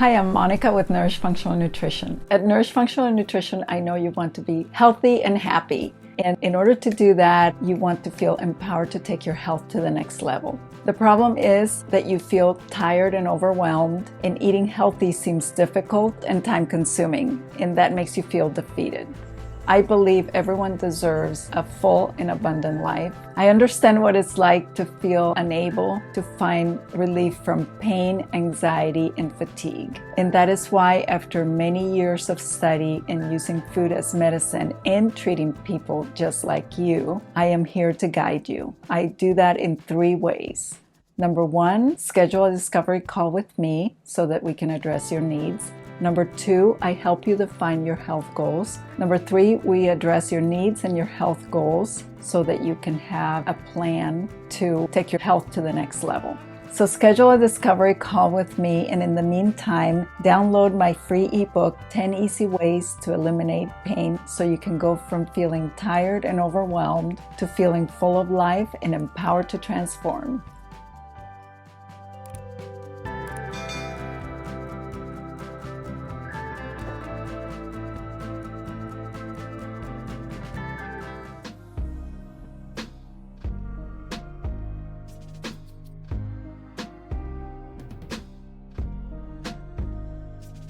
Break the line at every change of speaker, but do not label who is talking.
Hi, I'm Monica with Nourish Functional Nutrition. At Nourish Functional Nutrition, I know you want to be healthy and happy. And in order to do that, you want to feel empowered to take your health to the next level. The problem is that you feel tired and overwhelmed, and eating healthy seems difficult and time-consuming, and that makes you feel defeated. I believe everyone deserves a full and abundant life. I understand what it's like to feel unable to find relief from pain, anxiety, and fatigue. And that is why, after many years of study and using food as medicine and treating people just like you, I am here to guide you. I do that in 3 ways. Number 1, schedule a discovery call with me so that we can address your needs. Number 2, I help you define your health goals. Number 3, we address your needs and your health goals so that you can have a plan to take your health to the next level. So schedule a discovery call with me, and in the meantime, download my free ebook, 10 Easy Ways to Eliminate Pain, so you can go from feeling tired and overwhelmed to feeling full of life and empowered to transform.